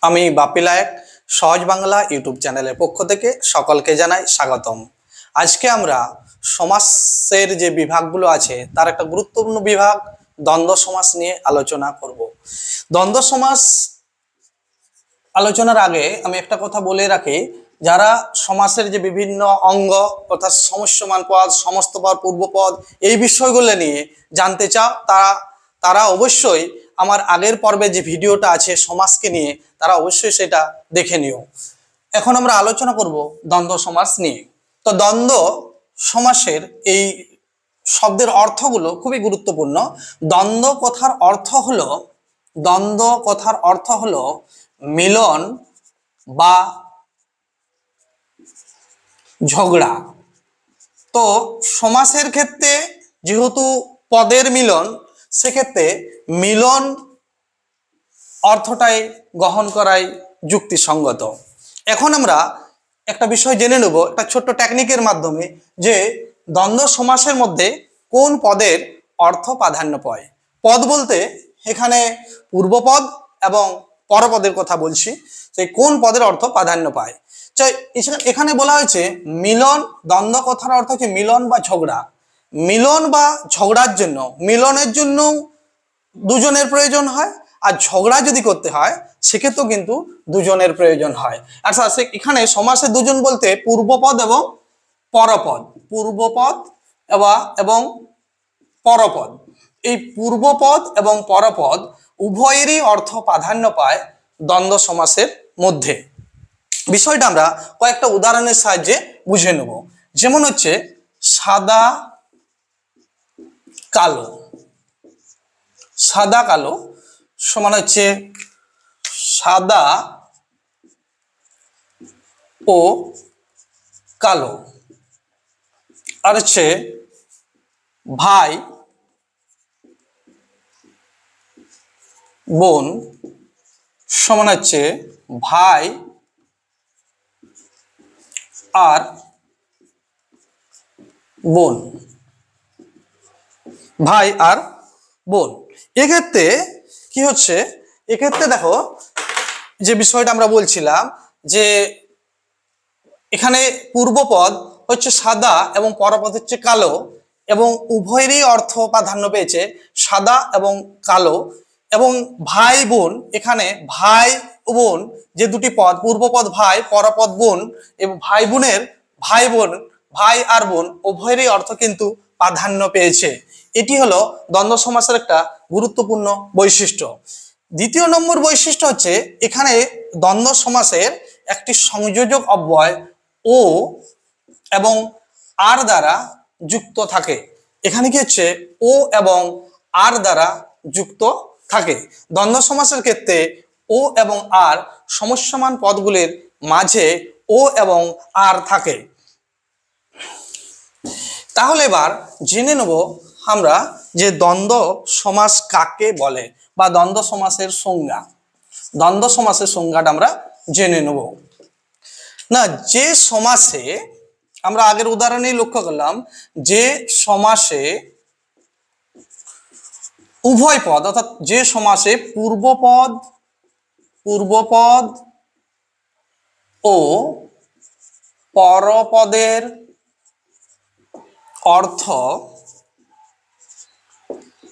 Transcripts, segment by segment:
আমি বাপি লায়েক সহজ বাংলা ইউটিউব চ্যানেলের পক্ষ থেকে সকলকে জানাই স্বাগতম। আজকে আমরা সমাসের যে বিভাগগুলো আছে তার একটা গুরুত্বপূর্ণ বিভাগ দ্বন্দ্ব সমাস নিয়ে আলোচনা করব। দ্বন্দ্ব সমাস আলোচনার আগে আমি একটা কথা বলে রাখি, যারা সমাসের যে বিভিন্ন অঙ্গ অর্থাৎ সমস্যমান পদ, সমস্ত পদ, পূর্বপদ এই বিষয়গুলো নিয়ে জানতে চাও তারা অবশ্যই আমার আগের পর্বে যে ভিডিওটা আছে সমাসকে নিয়ে তারা অবশ্যই সেটা দেখে নিও। এখন আমরা আলোচনা করব দ্বন্দ্ব সমাস নিয়ে। তো দ্বন্দ্ব সমাসের এই শব্দের অর্থগুলো খুবই গুরুত্বপূর্ণ। দ্বন্দ্ব কথার অর্থ হলো মিলন বা ঝগড়া। তো সমাসের ক্ষেত্রে যেহেতু পদের মিলন, সেক্ষেত্রে মিলন অর্থটাই গ্রহণ করাই যুক্তিসঙ্গত। এখন আমরা একটা বিষয় জেনে নেব একটা ছোট্ট টেকনিকের মাধ্যমে, যে দ্বন্দ্ব সমাসের মধ্যে কোন পদের অর্থ প্রাধান্য পায়। পদ বলতে এখানে পূর্বপদ এবং পরপদের কথা বলছি। সেই কোন পদের অর্থ প্রাধান্য পায়, এখানে বলা হয়েছে মিলন। দ্বন্দ্ব কথার অর্থ হচ্ছে মিলন বা ঝগড়া। মিলন বা ঝগড়ার জন্য, মিলনের জন্য দুজনের প্রয়োজন হয়, আর ঝগড়া যদি করতে হয় সেক্ষেত্রেও কিন্তু দুজনের প্রয়োজন হয়। আচ্ছা, এখানে সমাসে দুজন বলতে পূর্বপদ এবং পরপদ, পূর্বপদ এবং পরপদ। এই পূর্বপদ এবং পরপদ উভয়েরই অর্থ প্রাধান্য পায় দ্বন্দ্ব সমাসের মধ্যে। বিষয়টা আমরা কয়েকটা উদাহরণের সাহায্যে বুঝে নেব। যেমন হচ্ছে সাদা কালো। সাদা কালো সমান হচ্ছে সাদা ও কালো। আর হচ্ছে ভাই বোন সমান হচ্ছে ভাই আর বোন, ভাই আর বোন। এক্ষেত্রে কি হচ্ছে, এক্ষেত্রে দেখো যে বিষয়টা আমরা বলছিলাম, যে এখানে পূর্বপদ হচ্ছে সাদা এবং পরপদ হচ্ছে কালো, এবং উভয়েরই অর্থ প্রাধান্য পেয়েছে সাদা এবং কালো। এবং ভাই বোন, এখানে ভাই ও বোন যে দুটি পদ, পূর্বপদ ভাই, পরপদ বোন, এবং ভাই বোনের ভাই বোন, ভাই আর বোন উভয়েরই অর্থ কিন্তু প্রাধান্য পেয়েছে। এটি হলো দ্বন্দ্ব সমাসের একটা গুরুত্বপূর্ণ বৈশিষ্ট্য। দ্বিতীয় নম্বর বৈশিষ্ট্য হচ্ছে এখানে দ্বন্দ্ব সমাসের একটি সংযোজক অব্যয় ও এবং আর দ্বারা যুক্ত থাকে। এখানে কি হচ্ছে, ও এবং আর দ্বারা যুক্ত থাকে। দ্বন্দ্ব সমাসের ক্ষেত্রে ও এবং আর সমস্যমান পদগুলির মাঝে ও এবং আর থাকে। তাহলে এবার জেনে নেব আমরা যে দ্বন্দ্ব সমাস কাকে বলে, বা দ্বন্দ্ব সমাসের সংজ্ঞা। দ্বন্দ্ব সমাসের সংজ্ঞাটা আমরা জেনে নেব। না, যে সমাসে আমরা আগের উদাহরণেই লক্ষ্য করলাম, যে সমাসে উভয় পদ, অর্থাৎ যে সমাসে পূর্বপদ ও পরপদের অর্থ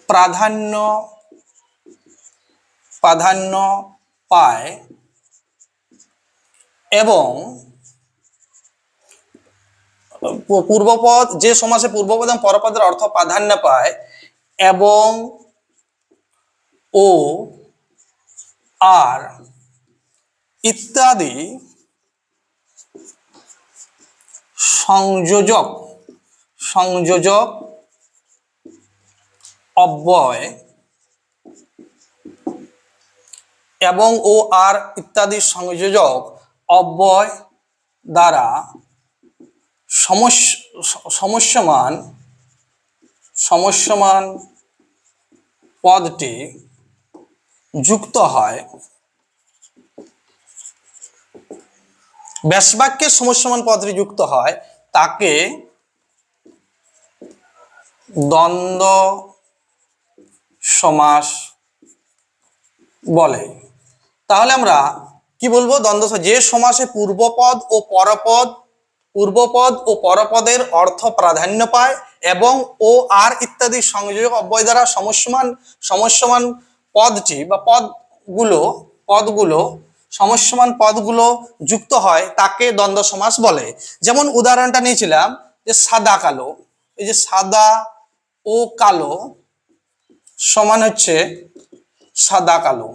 প্রাধান্য পায় এবং যে সমাসে পূর্বপদ এবং পরপদের অর্থ প্রাধান্য পায় এবং ও আর ইত্যাদি সংযোজক অব্যয় এবং ও আর ইত্যাদি সংযোজক অব্যয় দ্বারা সমস্যমান পদটি যুক্ত হয়। ব্যাসবাক্যের সমস্যমান পদটি যুক্ত হয় তাকে দ্বন্দ্ব সমাস বলে। তাহলে আমরা কি বলবো? দ্বন্দ্ব যে সমাসে পূর্বপদ ও পরপদের অর্থ প্রাধান্য পায় এবং ও আর ইত্যাদি সংযোজক অব্যয় দ্বারা সমস্যমান পদটি বা পদগুলো সমস্যমান পদগুলো যুক্ত হয় তাকে দ্বন্দ্ব সমাস বলে। যেমন উদাহরণটা নিয়েছিলাম যে সাদা কালো, এই যে সাদা ও কালো সমান হচ্ছে সাদা কালো।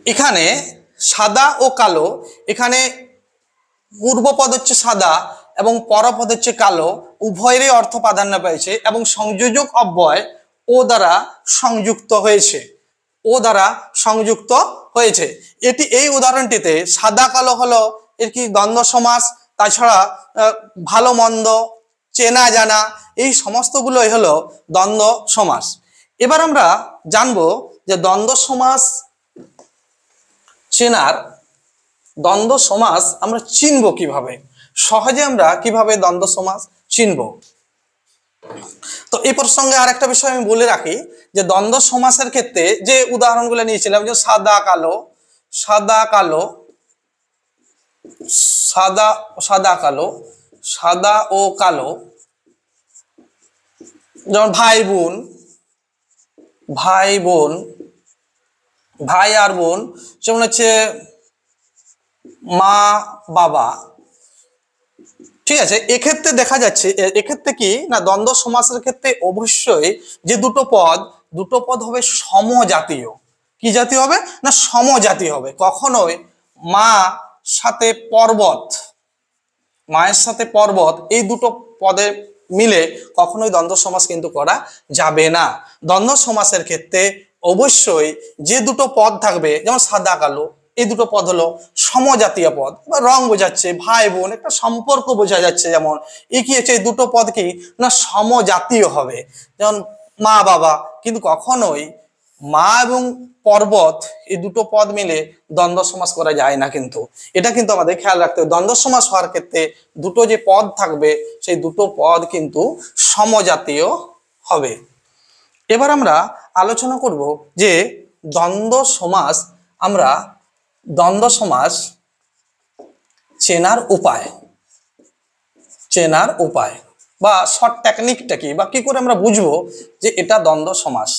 এখানে সাদা ও কালো, এখানে পূর্বপদ হচ্ছে সাদা এবং পরপদ হচ্ছে কালো, উভয়েরই অর্থ প্রাধান্য পেয়েছে এবং সংযোজক অব্যয় ও দ্বারা সংযুক্ত হয়েছে। এই উদাহরণটিতে সাদা কালো হলো এর কি দ্বন্দ্ব সমাস। তাছাড়া ভালো মন্দ, চেনা জানা, এই সমস্তগুলোই হলো দ্বন্দ্ব সমাস। এবার আমরা জানবো যে দ্বন্দ্ব সমাস চেনার, দ্বন্দ্ব সমাস আমরা চিনব কিভাবে, সহজে আমরা কিভাবে দ্বন্দ্ব সমাস চিনব। তো এই প্রসঙ্গে আর একটা বিষয় আমি বলে রাখি যে দ্বন্দ্ব সমাসের ক্ষেত্রে যে উদাহরণগুলো নিয়েছিলাম, যে সাদা কালো, সাদা কালো, সাদা কালো, সাদা ও কালো, যেমন ভাই বোন, ভাই আর বোন, যেমন হচ্ছে মা বাবা। ঠিক আছে, এক্ষেত্রে দেখা যাচ্ছে, এক্ষেত্রে কি না, দ্বন্দ্ব সমাসের ক্ষেত্রে অবশ্যই যে দুটো পদ হবে সমজাতীয়। কি জাতীয় হবে না? সমজাতীয় হবে। কখনোই মায়ের সাথে পর্বত এই দুটো পদে মিলে কখনোই দ্বন্দ্ব সমাস কিন্তু করা যাবে না। দ্বন্দ্ব সমাসের ক্ষেত্রে অবশ্যই যে দুটো পদ থাকবে, যেমন সাদা কালো, এই দুটো পদ হলো সমজাতীয় পদ বা রং বোঝাচ্ছে, ভাই বোন একটা সম্পর্ক বোঝা যাচ্ছে, যেমন কি হচ্ছে, এই দুটো পদ কি না সমজাতীয় হবে। যেমন মা বাবা, কিন্তু কখনোই মা এবং পর্বত এই দুটো পদ মিলে দ্বন্দ্ব সমাস করা যায় না। কিন্তু এটা কিন্তু আমাদের খেয়াল রাখতে হবে, দ্বন্দ্ব সমাস হওয়ার ক্ষেত্রে দুটো যে পদ থাকবে সেই দুটো পদ কিন্তু সমজাতীয় হবে। এবার আমরা আলোচনা করব যে দ্বন্দ্ব সমাস চেনার উপায় বা শর্ট টেকনিকটা কি, বা কি করে আমরা বুঝবো যে এটা দ্বন্দ্ব সমাস।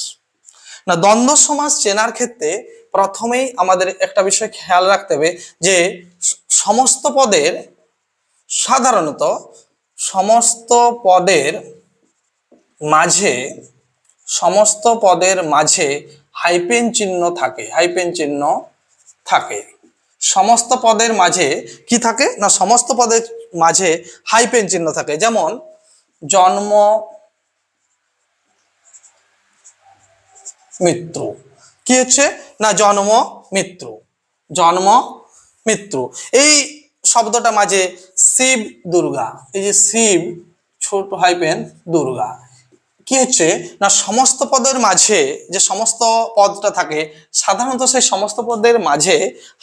না, দ্বন্দ্ব সমাস চেনার ক্ষেত্রে প্রথমেই আমাদের একটা বিষয় খেয়াল রাখতে হবে যে সাধারণত সমস্ত পদের মাঝে হাইপেন চিহ্ন থাকে। সমস্ত পদের মাঝে কি থাকে না, সমস্ত পদের মাঝে হাইপেন চিহ্ন থাকে। যেমন জন্ম মৃত্যু, কি হচ্ছে না, জন্ম মৃত্যু, এই শব্দটা মাঝে শিব দুর্গা, এই যে শিব ছোট হাইপেন দুর্গা, কি হচ্ছে না, সমস্ত পদের মাঝে যে সমস্ত পদটা থাকে সাধারণত সেই সমস্ত পদের মাঝে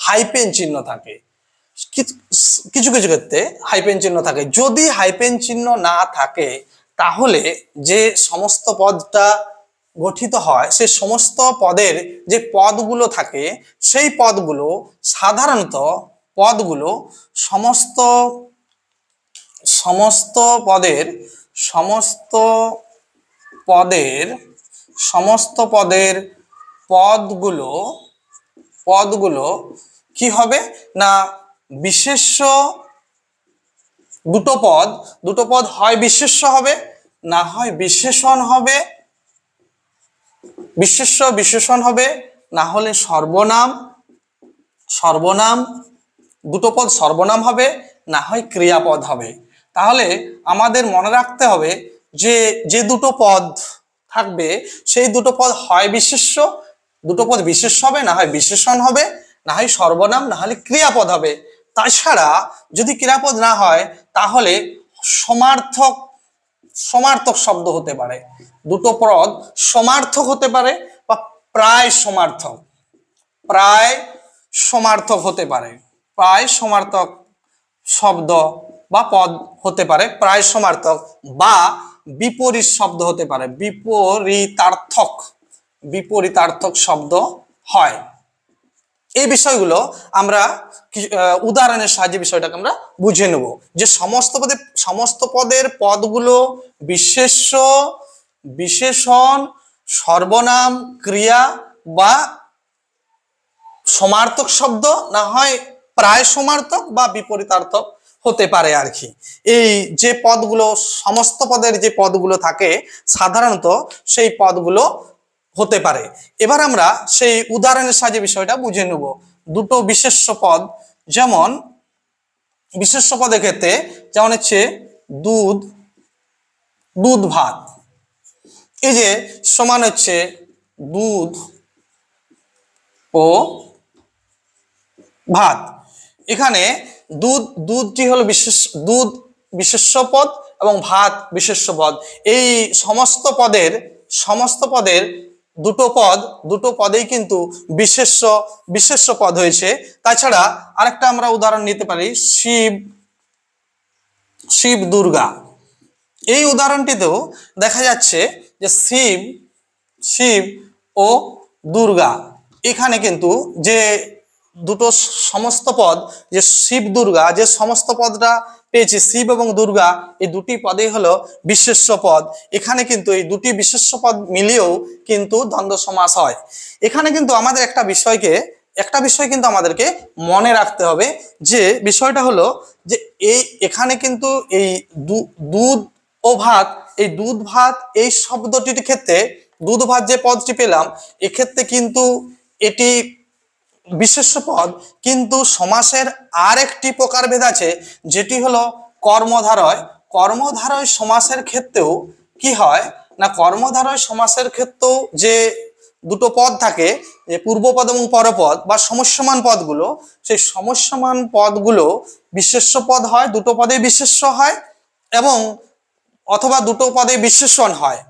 হাইপেন চিহ্ন থাকে। কিছু ক্ষেত্রে হাইপেন চিহ্ন থাকে। যদি হাইপেন চিহ্ন না থাকে তাহলে যে সমস্ত পদটা গঠিত হয় সেই সমস্ত পদের যে পদগুলো থাকে সেই পদগুলো সাধারণত সমস্ত পদের পদগুলো কি হবে না, বিশেষ্য দুটো পদ হয় বিশেষ্য হবে, না হয় বিশেষণ হবে, না হলে সর্বনাম, দুটো পদ সর্বনাম হবে, না হয় ক্রিয়াপদ হবে। তাহলে আমাদের মনে রাখতে হবে যে দুটো পদ থাকবে সেই দুটো পদ হয় দুটো পদ বিশেষ্য হবে, না হয় বিশেষণ হবে, না হয় সর্বনাম, না হলে ক্রিয়াপদ হবে। তাছাড়া যদি ক্রিয়াপদ না হয় তাহলে সমার্থক শব্দ হতে পারে, দুটো পদ সমার্থক হতে পারে বা প্রায় সমার্থক হতে পারে, প্রায় সমার্থক শব্দ বা পদ হতে পারে, প্রায় সমার্থক বা বিপরীত শব্দ হতে পারে, বিপরীতার্থক শব্দ হয়। এই বিষয়গুলো আমরা উদাহরণের সাহায্যে বিষয়টাকে আমরা বুঝে নেব যে সমস্ত পদের পদগুলো বিশেষ্য, বিশেষণ, সর্বনাম, ক্রিয়া বা সমার্থক শব্দ, না হয় প্রায় সমার্থক বা বিপরীতার্থক হতে পারে আর কি। এই যে পদগুলো, সমস্ত পদের যে পদগুলো থাকে সাধারণত সেই পদগুলো হতে পারে। এবার আমরা সেই উদাহরণের সাহায্যে বিষয়টা বুঝে নেব। দুটো বিশেষ্য পদ, যেমন বিশেষ্য পদের ক্ষেত্রে যেমন হচ্ছে দুধ, দুধ ভাত। এই যে সমান হচ্ছে দুধ ও ভাত। এখানে দুধটি হলো দুধ বিশেষ্য পদ এবং ভাত বিশেষ্য পদ। এই সমস্ত পদের দুটো পদেই কিন্তু বিশেষ্য পদ হয়েছে। তাছাড়া আরেকটা আমরা উদাহরণ নিতে পারি, শিব দুর্গা। এই উদাহরণটিতেও দেখা যাচ্ছে যে শিব ও দুর্গা, এখানে কিন্তু যে দুটো সমস্ত পদ, যে শিব দুর্গা, যে সমস্ত পদটা পেয়েছি শিব এবং দুর্গা, এই দুটি পদই হলো বিশেষ্য পদ। এখানে কিন্তু এই দুটি বিশেষ্য পদ মিলিয়েও কিন্তু দ্বন্দ্ব সমাস হয়। এখানে কিন্তু আমাদের একটা বিষয় কিন্তু আমাদেরকে মনে রাখতে হবে, যে বিষয়টা হলো যে এখানে কিন্তু এই দুধ ও ভাত, এই দুধ ভাত এই শব্দটির ক্ষেত্রে দুধ ভাত যে পদটি পেলাম, এক্ষেত্রে কিন্তু এটি বিশেষ্য পদ, কিন্তু সমাসের আর একটি প্রকারভেদ আছে, যেটি হলো কর্মধারয় সমাসের ক্ষেত্রেও কি হয় না, কর্মধারয় সমাসের ক্ষেত্রেও যে দুটো পদ থাকে, যে পূর্বপদ এবং পরপদ বা সমস্যমান পদগুলো, সেই সমস্যমান পদগুলো বিশেষ্য পদ হয়, দুটো পদে বিশেষ্য হয়, এবং অথবা দুটো পদে বিশেষণ হয়।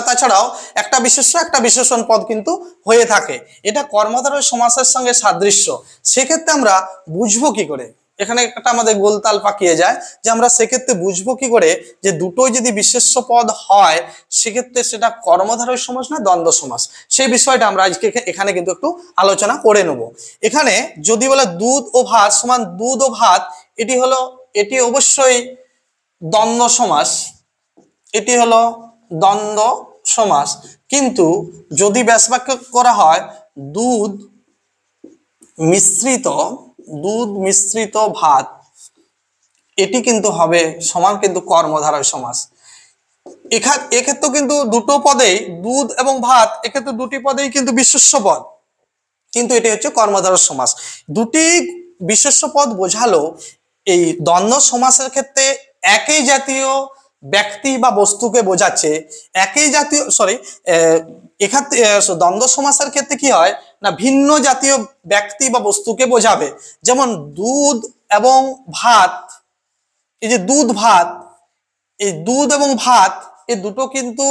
তাছাড়াও একটা বিশেষণ পদ কিন্তু হয়ে থাকে। এটা কর্মধারয় সমাসের সঙ্গে সাদৃশ্য। সেক্ষেত্রে আমরা বুঝবো কি করে, এখানে একটা আমাদের গোলতাল পাকিয়ে যায়, যে আমরা সেক্ষেত্রে বুঝবো কি করে যে দুটোই যদি বিশেষ্য পদ হয়, সেক্ষেত্রে সেটা কর্মধারয় সমাস না দ্বন্দ্ব সমাস। সেই বিষয়টা আমরা আজকে এখানে কিন্তু একটু আলোচনা করে নেব। এখানে যদি বলে দুধ ও ভাত সমান দুধ ও ভাত, এটি অবশ্যই দ্বন্দ্ব সমাস, এটি হলো দ্বন্দ্ব সমাস। কিন্তু যদি ব্যাসবাক্য করা হয় দুধ মিশ্রিত ভাত, এটি কিন্তু হবে সমান কিন্তু কর্মধারয় সমাস। এক্ষেত্রে কিন্তু দুটো পদেই দুধ এবং ভাত, এক্ষেত্রে দুটি পদেই কিন্তু বিশেষ্য পদ, কিন্তু এটি হচ্ছে কর্মধারয় সমাস। দুটি বিশেষ্য পদ বোঝালো এই দ্বন্দ্ব সমাসের ক্ষেত্রে একই জাতীয় ব্যক্তি বা বস্তুকে বোঝাচ্ছে, এক্ষেত্রে দ্বন্দ্ব সমাসের ক্ষেত্রে কি হয় না, ভিন্ন জাতীয় ব্যক্তি বা বস্তুকে বোঝাবে। যেমন দুধ এবং ভাত, এই যে দুধ ভাত, এই দুধ এবং ভাত এই দুটো কিন্তু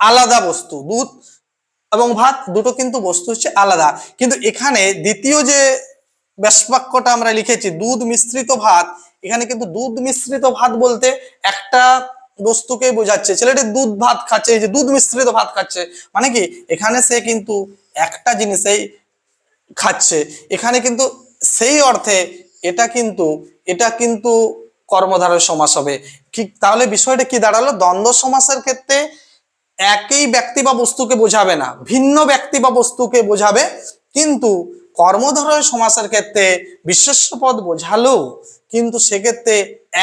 আলাদা বস্তু, দুধ এবং ভাত দুটো কিন্তু বস্তু হচ্ছে আলাদা। কিন্তু এখানে দ্বিতীয় যে ব্যাসবাক্যটা আমরা লিখেছি দুধ মিশ্রিত ভাত, এখানে কিন্তু দুধ মিশ্রিত ভাত বলতে একটা বস্তুকে বোঝাচ্ছে, ছেলেটি দুধ ভাত খাচ্ছে, এই যে দুধ মিশ্রিত ভাত খাচ্ছে, মানে কি এখানে সে কিন্তু একটা জিনিসেই খাচ্ছে। এখানে কিন্তু সেই অর্থে এটা কিন্তু কর্মধারয় সমাস হবে। ঠিক তাহলে বিষয়টা কি দাঁড়ালো, দ্বন্দ্ব সমাসের ক্ষেত্রে একই ব্যক্তি বা বস্তুকে বোঝাবে না, ভিন্ন ব্যক্তি বা বস্তুকে বোঝাবে। কিন্তু কর্মধারয় সমাসের ক্ষেত্রে বিশেষ্য পদ বোঝালেও কিন্তু সেক্ষেত্রে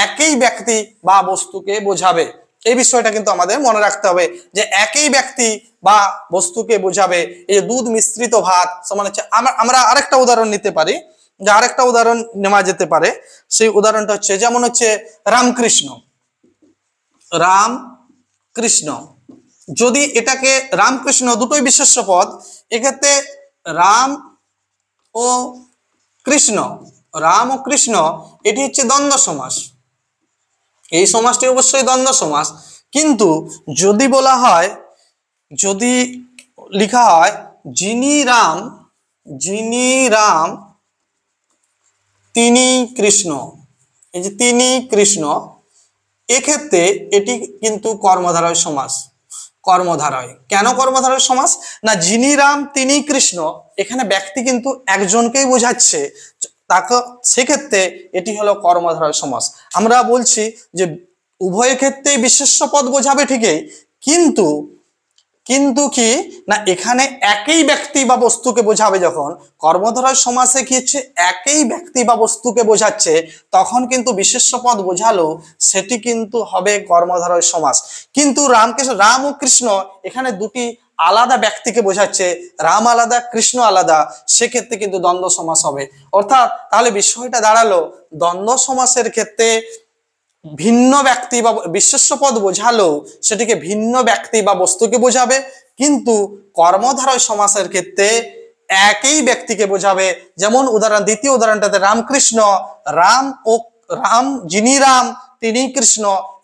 একই ব্যক্তি বা বস্তুকে বোঝাবে। এই বিষয়টা কিন্তু আমাদের মনে রাখতে হবে, যে একই ব্যক্তি বা বস্তুকে বোঝাবে। এই যে দুধ মিশ্রিত ভাত সমান হচ্ছে, আমরা আরেকটা উদাহরণ নিতে পারি, যে আরেকটা উদাহরণ নেওয়া যেতে পারে। সেই উদাহরণটা হচ্ছে যেমন হচ্ছে রামকৃষ্ণ। যদি এটাকে রামকৃষ্ণ দুটোই বিশেষ্য পদ, এক্ষেত্রে রাম ও কৃষ্ণ এটি হচ্ছে দ্বন্দ্ব সমাস, এই সমাসটি অবশ্যই দ্বন্দ্ব সমাস। কিন্তু যদি যদি লেখা হয় যিনি রাম তিনি কৃষ্ণ, এই যে তিনি কৃষ্ণ, এক্ষেত্রে এটি কিন্তু কর্মধারয় সমাস। কর্মধারয়। কেন কর্মধারয় সমাস? না যিনি রাম তিনি কৃষ্ণ, এখানে ব্যক্তি কিন্তু একজনকেই বোঝাচ্ছে, তাকে সেক্ষেত্রে এটি হলো কর্মধারয় সমাস। আমরা বলছি যে উভয় ক্ষেত্রেই বিশেষ্য পদ বোঝাবে ঠিকই, কিন্তু কিন্তু কি না এখানে একই ব্যক্তি বা বস্তুকে বোঝাবে। যখন কর্মধারয় সমাসে কি হচ্ছে, একই ব্যক্তি বা বস্তুকে বোঝাচ্ছে, তখন কিন্তু বিশেষ্য পদ বোঝালো সেটি কিন্তু হবে কর্মধারয় সমাস। কিন্তু রাম ও কৃষ্ণ এখানে দুটি আলাদা ব্যক্তিকে বোঝাচ্ছে, রাম আলাদা কৃষ্ণ আলাদা, সেক্ষেত্রে কিন্তু দ্বন্দ্ব সমাস হবে। অর্থাৎ তাহলে বিষয়টা দাঁড়ালো, দ্বন্দ্ব সমাসের ক্ষেত্রে ভিন্ন ব্যক্তি বা বিশেষ্য পদ বোঝালো সেটিকে ভিন্ন ব্যক্তি বা বস্তুকে বোঝাবে, কিন্তু কর্মধারয় সমাসের ক্ষেত্রে একই ব্যক্তিকে বোঝাবে। যেমন উদাহরণ, দ্বিতীয় উদাহরণটাতে রামকৃষ্ণ, রাম যিনি রাম তিনি কৃষ্ণ,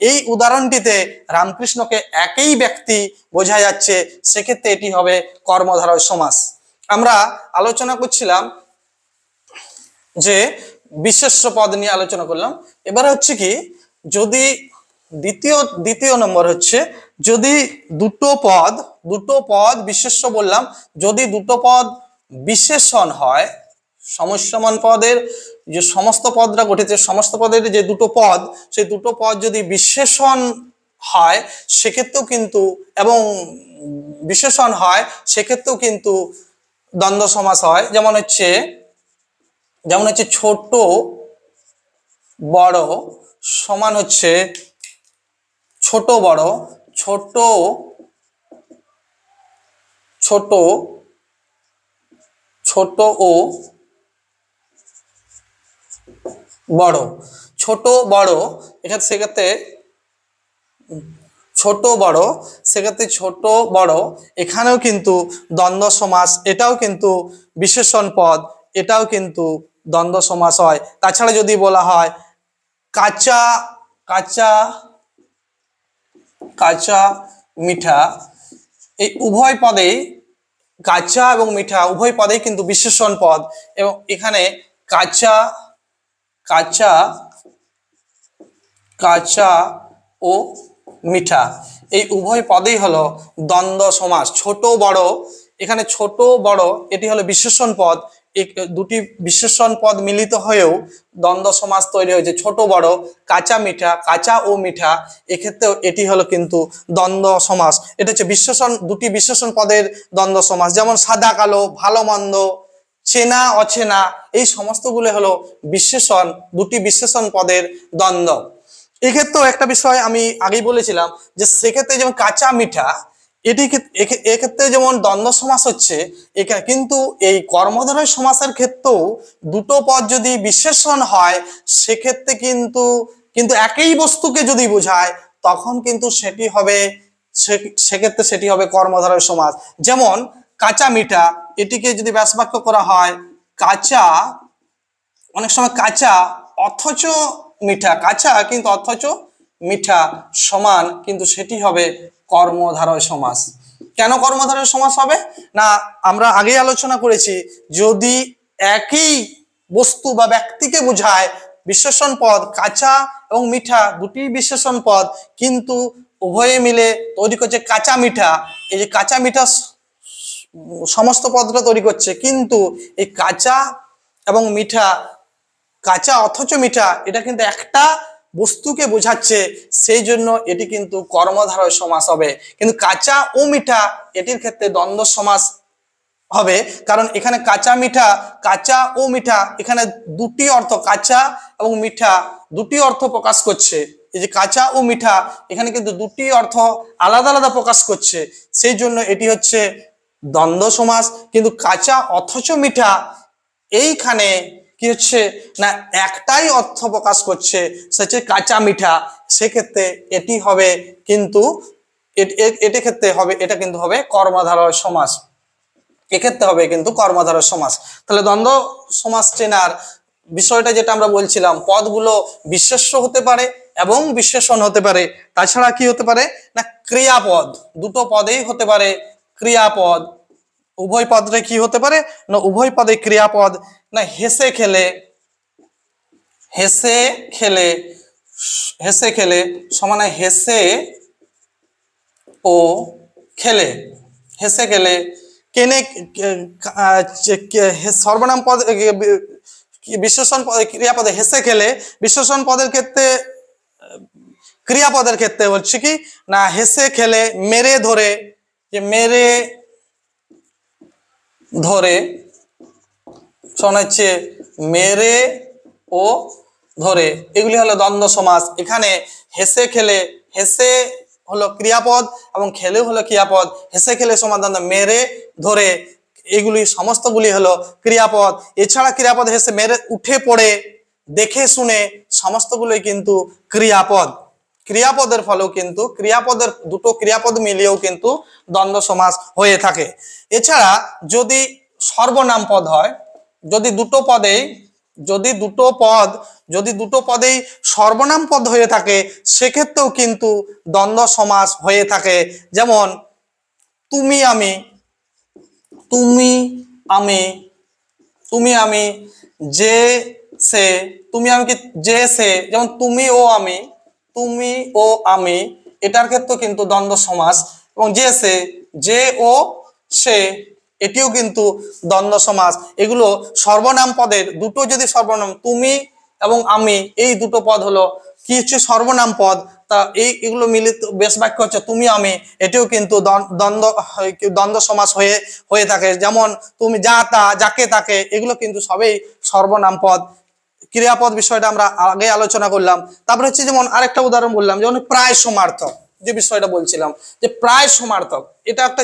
এই উদাহরণটিতে রামকৃষ্ণকে একই ব্যক্তি বোঝা যাচ্ছে, সেক্ষেত্রে এটি হবে কর্মধারয় সমাস। আমরা আলোচনা করছিলাম যে বিশেষ্য পদ নিয়ে আলোচনা করলাম। এবারে হচ্ছে কি, যদি দ্বিতীয় নম্বর হচ্ছে, যদি দুটো পদ বিশেষ্য বললাম, যদি দুটো পদ বিশেষণ হয়, সমস্যমান পদের যে সমস্ত পদরা গঠিত, সমস্ত পদের যে দুটো পদ, সেই দুটো পদ যদি বিশেষণ হয় সেক্ষেত্রেও কিন্তু, এবং বিশেষণ হয় সেক্ষেত্রেও কিন্তু দ্বন্দ্ব সমাস হয়। যেমন হচ্ছে ছোট বড় সমান হচ্ছে ছোট বড়, ছোট ছোট ছোট ও বড়, ছোট বড়, এখানে সেক্ষেত্রে ছোট বড়, সেক্ষেত্রে ছোট বড় এখানেও কিন্তু দ্বন্দ্ব সমাস, এটাও কিন্তু বিশেষণ পদ, এটাও কিন্তু দ্বন্দ্ব সমাস হয়। তাছাড়া যদি বলা হয় কাঁচা কাঁচা কাঁচা মিঠা, এই উভয় পদেই, কাঁচা এবং মিঠা উভয় পদেই কিন্তু বিশেষণ পদ, এবং এখানে কাঁচা কাঁচা কাঁচা ও মিঠা এই উভয় পদেই হলো দ্বন্দ্ব সমাস। ছোট বড়, এখানে ছোট বড় এটি হলো বিশেষণ পদ, দুটি বিশেষণ পদ মিলিত হয়েও দ্বন্দ্ব সমাস তৈরি হয়েছে। ছোট বড়, কাঁচা মিঠা, কাঁচা ও মিঠা, এক্ষেত্রেও এটি হলো কিন্তু দ্বন্দ্ব সমাস। এটা হচ্ছে দুটি বিশেষণ পদের দ্বন্দ্ব সমাস। যেমন সাদা কালো, ভালো মন্দ, চেনা অচেনা, এই সমস্তগুলো হলো বিশেষণ, দুটি বিশেষণ পদের দ্বন্দ্ব। এক্ষেত্রেও একটা বিষয় আমি আগেই বলেছিলাম যে সেক্ষেত্রে যেমন কাঁচা মিঠা, এক্ষেত্রে যেমন দ্বন্দ্ব সমাস হচ্ছে, কিন্তু এই কর্মধারয় সমাসের ক্ষেত্রেও দুটো পদ যদি বিশেষণ হয় সেক্ষেত্রে কিন্তু কিন্তু একই বস্তুকে যদি বোঝায় তখন কিন্তু সেক্ষেত্রে সেটি হবে কর্মধারয় সমাস। যেমন কাঁচা মিঠা, এটিকে যদি ব্যাস বাক্য করা হয় কাঁচা, অনেক সময় কাঁচা অথচ মিঠা, কাঁচা কিন্তু অথচ মিঠা সমান, কিন্তু সেটি হবে কর্মধারয় সমাস। কেন কর্মধারয় সমাস হবে? না আমরা আগেই আলোচনা করেছি, যদি একই বস্তু বা ব্যক্তিকে বোঝায় বিশেষণ পদ, কাঁচা এবং মিঠা দুটি বিশেষণ পদ, কিন্তু উভয়ে মিলে তৈরি করছে কাঁচা মিঠা, এই যে কাঁচা মিঠা সমস্ত পদটা তৈরি করছে, কিন্তু এই কাঁচা এবং মিঠা, কাঁচা অথচ মিঠা, এটা কিন্তু একটা বস্তুকে বোঝাচ্ছে, সেই জন্য এটি কিন্তু কর্মধারয় সমাস হবে। কিন্তু কাঁচা ও মিঠা এটির ক্ষেত্রে দ্বন্দ্ব সমাস হবে, কারণ এখানে কাঁচা ও মিঠা এখানে দুটি অর্থ, কাঁচা এবং মিঠা দুটি অর্থ প্রকাশ করছে। এই যে কাঁচা ও মিঠা এখানে কিন্তু দুটি অর্থ আলাদা আলাদা প্রকাশ করছে, সেই জন্য এটি হচ্ছে দ্বন্দ্ব সমাস। কিন্তু কাঁচা অথচ মিঠা এইখানে কি হচ্ছে না একটাই অর্থ প্রকাশ করছে, সেটা কাঁচা মিঠা, সেক্ষেত্রে এটি হবে কিন্তু এটা কিন্তু হবে কর্মধারয় সমাস, এক্ষেত্রে হবে কিন্তু কর্মধারয় সমাস। তাহলে দ্বন্দ্ব সমাস চেনার বিষয়টা যেটা আমরা বলছিলাম, পদগুলো বিশেষ্য হতে পারে এবং বিশেষণ হতে পারে। তাছাড়া কি হতে পারে না ক্রিয়াপদ, দুটো পদেই হতে পারে ক্রিয়াপদ। উভয় পদে কি হতে পারে না উভয় পদে ক্রিয়াপদ। না হেসে খেলে, হেসে খেলে, হেসে খেলে সমানে হেসে ও খেলে, হেসে খেলে, কেনে সর্বনাম পদ বিশেষণ ক্রিয়াপদে হেসে খেলে, বিশেষণ পদের ক্ষেত্রে ক্রিয়াপদের ক্ষেত্রে বলছি কি না হেসে খেলে মেরে ধরে, যে মেরে ধরে শোনা হচ্ছে মেরে ও ধরে, এগুলি হলো দ্বন্দ্ব সমাস। এখানে হেসে খেলে, হেসে হলো ক্রিয়াপদ এবং খেলে হলো ক্রিয়াপদ, হেসে খেলে সমান দ্বন্দ্ব, মেরে ধরে এগুলি সমস্তগুলি হলো ক্রিয়াপদ। এছাড়া ক্রিয়াপদ হেসে, মেরে, উঠে পড়ে, দেখে শুনে সমস্তগুলোই কিন্তু ক্রিয়াপদ। ক্রিয়াপদের ফলেও কিন্তু ক্রিয়াপদের দুটো ক্রিয়াপদ মিলিয়েও কিন্তু দ্বন্দ্ব সমাস হয়ে থাকে। এছাড়া যদি সর্বনাম পদ হয়, যদি দুটো পদেই সর্বনাম পদ হয়ে থাকে সেক্ষেত্রেও কিন্তু দ্বন্দ্ব সমাস হয়ে থাকে। যেমন তুমি আমি, তুমি আমি, তুমি আমি, যে সে, তুমি আমি কি যে সে, যেমন তুমি ও আমি, তুমি ও আমি, এটার ক্ষেত্রে কিন্তু দ্বন্দ্ব সমাস। এবং যে সে, যে ও সে, এটিও কিন্তু দ্বন্দ্ব সমাস। এগুলো সর্বনাম পদের দুটো যদি সর্বনাম, তুমি এবং আমি, এই দুটো পদ হলো কি হচ্ছে সর্বনাম পদ, তা এগুলো মিলিত বেশ বাক্য হচ্ছে তুমি আমি, এটিও কিন্তু দ্বন্দ্ব সমাস হয়ে থাকে। যেমন তুমি, যা তা, যাকে তাকে, এগুলো কিন্তু সবই সর্বনাম পদ। ক্রিয়াপদ বিষয়টা আমরা আগে আলোচনা করলাম। তারপরে হচ্ছে যেমন আরেকটা উদাহরণ বললাম, যেমন প্রায় সমার্থক, যে বিষয়টা বলছিলাম যে প্রায় সমার্থক, এটা একটা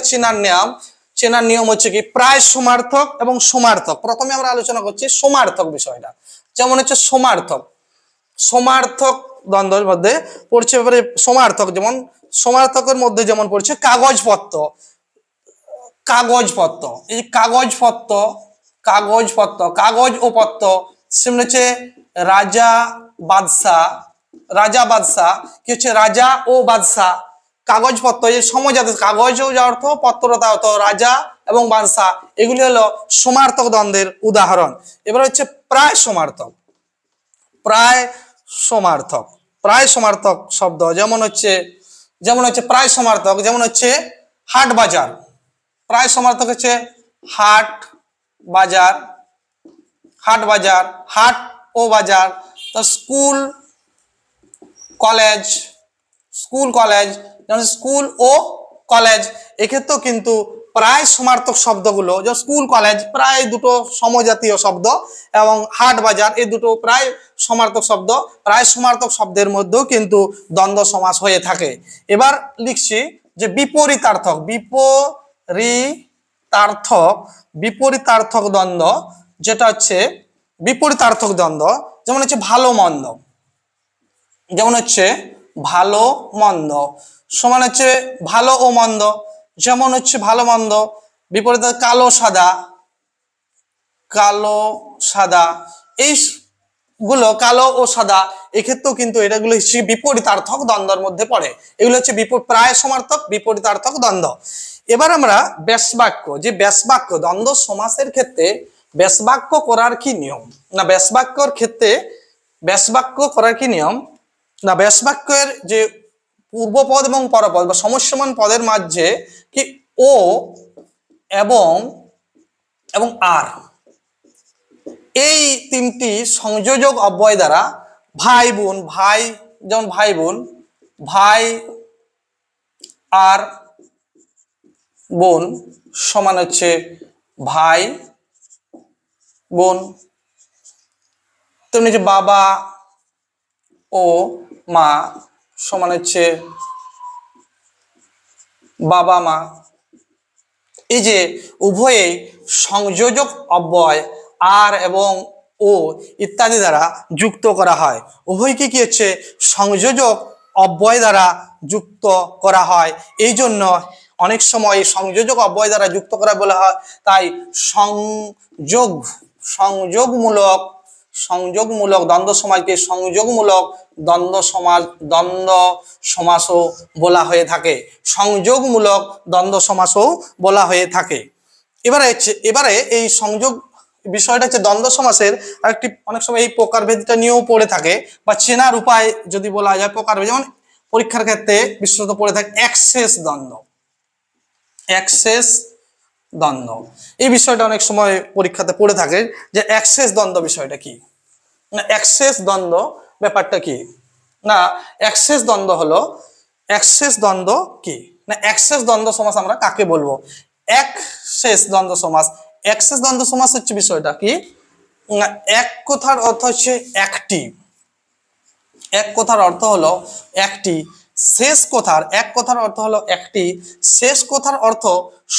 চেনার নিয়ম হচ্ছে কি প্রায় সমার্থক এবং সমার্থক। প্রথমে আমরা আলোচনা করছি সমার্থক বিষয়টা। যেমন হচ্ছে সমার্থক দ্বন্দ্বের মধ্যে পড়ছে এবারে সমার্থক, যেমন সমার্থকের মধ্যে যেমন পড়ছে কাগজপত্র, এই কাগজ ও পত্র, সেমন হচ্ছে রাজা বাদশাহ, কি হচ্ছে রাজা ও বাদশাহ, কাগজপত্র, এই সমজাত, কাগজ ও অর্থ, পত্রতা অর্থ, রাজা এবং বাদশাহ, এগুলি হলো সমার্থক দ্বন্দ্বের উদাহরণ। এবার হচ্ছে প্রায় সমার্থক শব্দ, যেমন হচ্ছে প্রায় সমার্থক, যেমন হচ্ছে হাট বাজার, প্রায় সমার্থক হচ্ছে হাট ও বাজার। তো স্কুল কলেজ, যেমন স্কুল ও কলেজ, এক্ষেত্রেও কিন্তু প্রায় সমার্থক শব্দগুলো, যেমন স্কুল কলেজ প্রায় দুটো সমজাতীয় শব্দ, এবং হাট বাজার, এই দুটো প্রায় সমার্থক শব্দ। প্রায় সমার্থক শব্দের মধ্যেও কিন্তু দ্বন্দ্ব সমাস হয়ে থাকে। এবার লিখছি যে বিপরীতার্থক দ্বন্দ্ব, যেটা হচ্ছে বিপরীতার্থক দ্বন্দ্ব, যেমন হচ্ছে ভালো মন্দ, সমান হচ্ছে ভালো ও মন্দ, যেমন হচ্ছে ভালো মন্দ, বিপরীত কালো সাদা, এই গুলো কালো ও সাদা, এক্ষেত্রেও কিন্তু এটাগুলো হচ্ছে বিপরীতার্থক দ্বন্দ্বের মধ্যে পড়ে। এগুলো হচ্ছে প্রায় সমার্থক বিপরীতার্থক দ্বন্দ্ব। এবার আমরা ব্যাসবাক্য, যে ব্যাসবাক্য দ্বন্দ্ব সমাসের ক্ষেত্রে ব্যাসবাক্য করার কি নিয়ম, না ব্যাসবাক্য করার কি নিয়ম, না ব্যাসবাক্যের যে পূর্বপদ এবং পরপদ বা সমস্যমান পদের মাঝে কি ও এবং আর, এই তিনটি সংযোজক অব্যয় দ্বারা যেমন ভাই আর বোন সমান হচ্ছে ভাই বোন, তেমনি যে বাবা ও মা সমান হচ্ছে বাবা মা। এই যে উভয়ে সংযোজক অব্যয় আর এবং ও ইত্যাদি দ্বারা যুক্ত করা হয়, উভয়কে কি হচ্ছে সংযোজক অব্যয় দ্বারা যুক্ত করা হয়। এই জন্য অনেক সময় সংযোজক অব্যয় দ্বারা যুক্ত করা বলা হয়, তাই সংযোগমূলক দ্বন্দ্ব সমাজকে সংযোগমূলক দ্বন্দ্ব সমাসও বলা হয়ে থাকে, সংযোগমূলক দ্বন্দ্ব সমাসও বলা হয়ে থাকে। এবারে এই সংযোগ বিষয়টা হচ্ছে দ্বন্দ্ব সমাসের আরেকটি, অনেক সময় এই প্রকারভেদটা নিয়েও পড়ে থাকে, বা চেনার উপায় যদি বলা যায় প্রকারভেদ, যেমন পরীক্ষার ক্ষেত্রে বিশেষত পড়ে থাকে অ্যাক্সেস দ্বন্দ্ব, অ্যাক্সেস দ্বন্দ্ব। এই বিষয়টা অনেক সময় পরীক্ষাতে পড়ে থাকে যে অ্যাক্সেস দ্বন্দ্ব বিষয়টা কি, না অ্যাক্সেস দ্বন্দ্ব ব্যাপারটা কি, না অ্যাক্সেস দ্বন্দ্ব হলো, অ্যাক্সেস দ্বন্দ্ব কি, না অ্যাক্সেস দ্বন্দ্ব সমাস আমরা কাকে বলবো, অ্যাক্সেস দ্বন্দ্ব সমাস। অ্যাক্সেস দ্বন্দ্ব সমাস হচ্ছে বিষয়টা কি, না এক কথার অর্থ হচ্ছে একটি, এক কথার অর্থ হলো একটি, শেষ কথার, এক কথার অর্থ হলো একটি, শেষ কথার অর্থ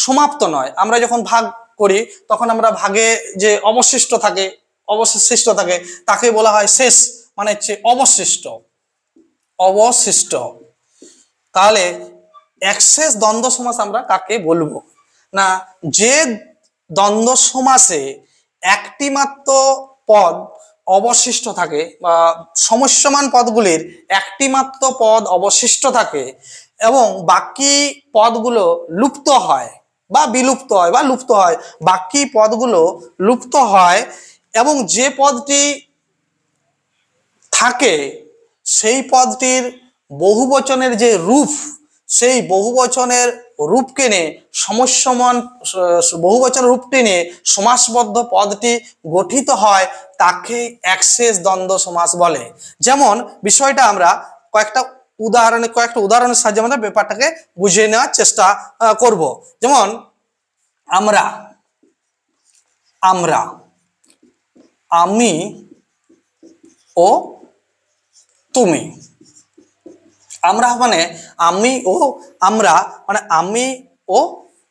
সমাপ্ত নয়। আমরা যখন ভাগ করি তখন আমরা ভাগে যে অবশিষ্ট থাকে, অবশিষ্ট থাকে তাকে বলা হয় শেষ, মানে হচ্ছে অবশিষ্ট, অবশিষ্ট। তাহলে অ্যাক্সেস দ্বন্দ্ব সমাস আমরা কাকে বলবো, না যে দ্বন্দ্ব সমাসে একটি মাত্র পদ অবশিষ্ট থাকে বা সমস্যমান পদগুলির একটি মাত্র পদ অবশিষ্ট থাকে এবং বাকি পদগুলো লুপ্ত হয় বা বিলুপ্ত হয় বা লুপ্ত হয়, বাকি পদগুলো লুপ্ত হয় এবং যে পদটি থাকে সেই পদটির বহুবচনের যে রূপ, সেই বহুবচনের রূপকে নিয়ে সমস্যমান, বহুবচনের রূপটি নিয়ে সমাসবদ্ধ পদটি গঠিত হয়, তাকে অ্যাক্সেস দ্বন্দ্ব সমাস বলে। যেমন বিষয়টা আমরা কয়েকটা উদাহরণের সাহায্যে আমরা ব্যাপারটাকে বুঝিয়ে নেওয়ার চেষ্টা করব। যেমন আমরা, আমরা, আমি ও তুমি। আমরা মানে আমি ও আমরা, মানে আমি ও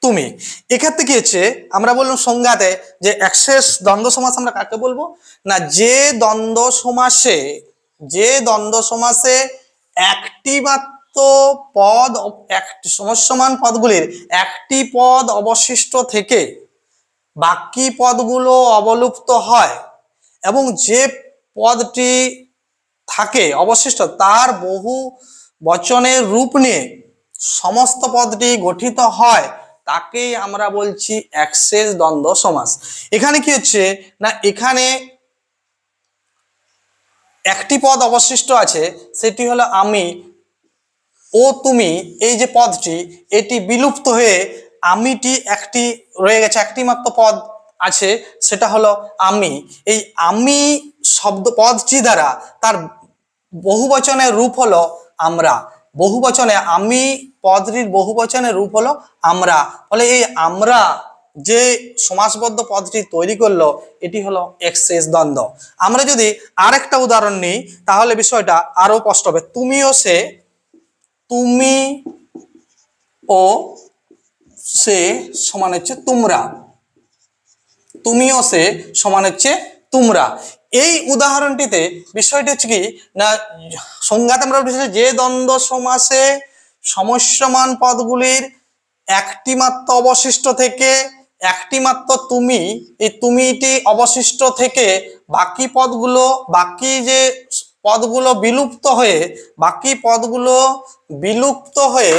তুমি। এক্ষেত্রে কি হচ্ছে, আমরা বললাম সংজ্ঞাতে যে অ্যাক্সেস দ্বন্দ্ব সমাস আমরা কাকে বলবো, না যে দ্বন্দ্ব সমাসে, যে দ্বন্দ্ব সমাসে একটি মাত্র পদ, একটি সমস্যমান পদগুলির একটি পদ অবশিষ্ট থেকে বাকি পদগুলো অবলুপ্ত হয় এবং যে পদটি থাকে অবশিষ্ট তার বহু বচনের রূপ নিয়ে সমস্ত পদটি গঠিত হয়, তাকেই আমরা বলছি অ্যাক্সেস দ্বন্দ্ব সমাস। এখানে কি হচ্ছে, না এখানে একটি পদ অবশিষ্ট আছে, সেটি হলো আমি ও তুমি। এই যে পদটি, এটি বিলুপ্ত হয়ে আমিটি একটি রয়ে গেছে, একটি মাত্র পদ আছে, সেটা হলো আমি। এই আমি শব্দ পদটি দ্বারা তার বহুবচনের রূপ হলো আমরা, বহুবচনে আমি পদটির বহুবচনের রূপ হলো আমরা। ফলে এই আমরা যে সমাসবদ্ধ পদটি তৈরি করলো, এটি হলো অ্যাক্সেস দ্বন্দ্ব। আমরা যদি আরেকটা উদাহরণ নিই তাহলে বিষয়টা আরো স্পষ্ট হবে। তুমিও সে, তুমি ও সে সমান হচ্ছে তোমরা, তুমিও সে সমান হচ্ছে তোমরা। এই উদাহরণটিতে বিষয়টি হচ্ছে কি, না সংজ্ঞাতে আমরা বলছি যে দ্বন্দ্ব সমাসে সমস্যমান পদগুলির একটি মাত্র অবশিষ্ট থেকে, একটি মাত্র তুমি, এই তুমিটি অবশিষ্ট থেকে বাকি পদগুলো, বাকি যে পদগুলো বিলুপ্ত হয়ে, বাকি পদগুলো বিলুপ্ত হয়ে,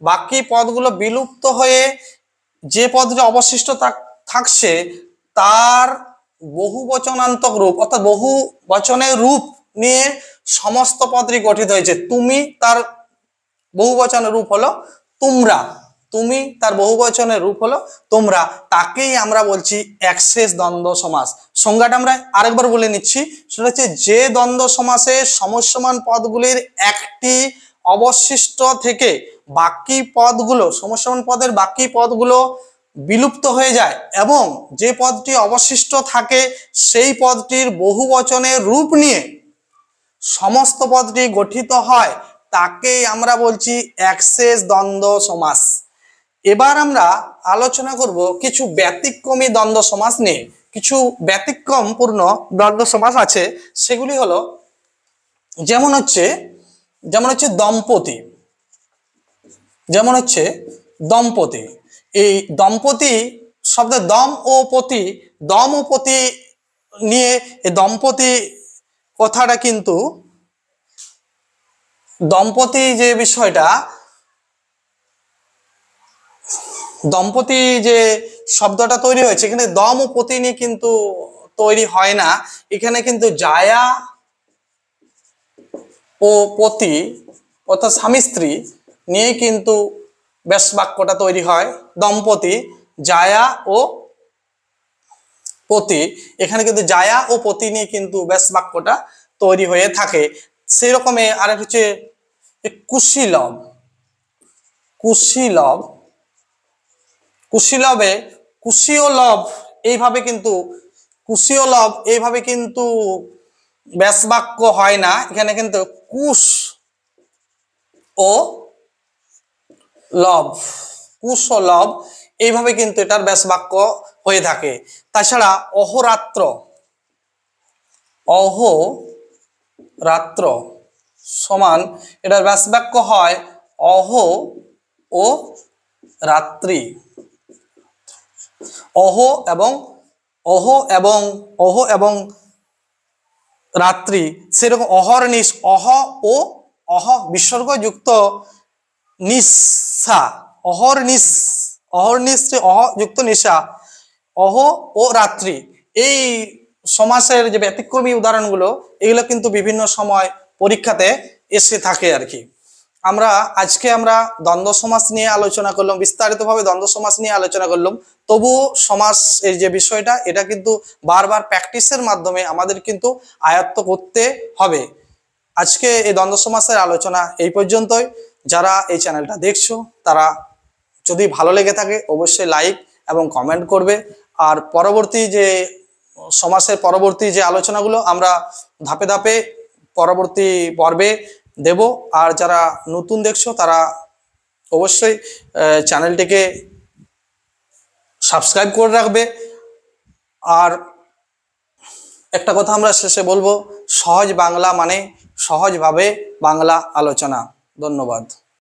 বাকি পদগুলো বিলুপ্ত হয়ে যে পদটি অবশিষ্ট থাকছে তার বহু বচনান্তক রূপ অর্থাৎ বহু বচনের রূপ নিয়ে সমস্ত পদটি গঠিত হয়েছে। তুমি তার বহু বচনের রূপ হলো তোমরা, তুমি তার বহু বচনের রূপ হলো তোমরা, তাকেই আমরা বলছি অ্যাক্সেস দ্বন্দ্ব সমাস। সংজ্ঞাটা আমরা আরেকবার বলে নিচ্ছি, সেটা হচ্ছে যে দ্বন্দ্ব সমাসে সমস্যমান পদগুলির একটি অবশিষ্ট থেকে বাকি পদগুলো, সমস্যমান পদের বাকি পদগুলো বিলুপ্ত হয়ে যায় এবং যে পদটি অবশিষ্ট থাকে সেই পদটির বহু বচনের রূপ নিয়ে সমস্ত পদটি গঠিত হয়, তাকেই আমরা বলছি অ্যাক্সেস দ্বন্দ্ব সমাস। এবার আমরা আলোচনা করব কিছু ব্যতিক্রমী দ্বন্দ্ব সমাস নিয়ে। কিছু ব্যতিক্রমপূর্ণ দ্বন্দ্ব সমাস আছে, সেগুলি হলো যেমন হচ্ছে দম্পতি, যেমন হচ্ছে দম্পতি। এই দম্পতি শব্দের দম ও পতি, দম ও পতি নিয়ে এই দম্পতি কথাটা কিন্তু, দম্পতি যে বিষয়টা, দম্পতি যে শব্দটা তৈরি হয়েছে এখানে দম ও পতি নিয়ে কিন্তু তৈরি হয় না। এখানে কিন্তু জায়া ও পতি অর্থাৎ স্বামী স্ত্রী নিয়ে কিন্তু ব্যাস বাক্যটা তৈরি হয়। দম্পতি জায়া ও পতি, এখানে কিন্তু জায়া ও পতি নিয়ে কিন্তু ব্যাস বাক্যটা তৈরি হয়ে থাকে। সেই রকমই আরেক হচ্ছে কুশীলব। কুশীলব, কুশীলবে কুশী ও লব এইভাবে কিন্তু, কুশী ও লব এইভাবে কিন্তু ব্যাস বাক্য হয় না। এখানে কিন্তু কুশ ও লব, কুশ ও লব এইভাবে কিন্তু এটার ব্যাস বাক্য হয়ে থাকে। তাছাড়া অহোরাত্র, অহোরাত্র সমান এটার ব্যাস বাক্য হয় অহ ও রাত্রি। অহ এবং অহ এবং অহ এবং রাত্রি, সেরকম অহর্নিশ, অহ ও অহ বিসর্গযুক্ত নিশা, অহর্নিশ, অহর্নিশ অহ যুক্ত নিশা, অহ ও রাত্রি, এই সমাসের যে ব্যতিক্রমী উদাহরণগুলো এগুলো কিন্তু বিভিন্ন সময় পরীক্ষাতে এসে থাকে আর কি। আমরা দ্বন্দ্ব সমাস নিয়ে আলোচনা করলাম, বিস্তারিতভাবে দ্বন্দ্ব সমাস নিয়ে আলোচনা করলাম। তবুও সমাস এই যে বিষয়টা, এটা কিন্তু বারবার প্র্যাকটিসের মাধ্যমে আমাদের কিন্তু আয়ত্ত করতে হবে। আজকে এই দ্বন্দ্ব সমাসের আলোচনা এই পর্যন্তই। যারা এই চ্যানেলটা দেখছো তারা যদি ভালো লেগে থাকে অবশ্যই লাইক এবং কমেন্ট করবে। আর পরবর্তী যে সমাসের পরবর্তী যে আলোচনাগুলো আমরা ধাপে ধাপে পরবর্তী পর্বে দেব। আর যারা নতুন দেখছো তারা অবশ্যই চ্যানেলটিকে সাবস্ক্রাইব করে রাখবে। আর একটা কথা আমরা শেষে বলবো, সহজ বাংলা মানে সহজভাবে বাংলা আলোচনা। ধন্যবাদ।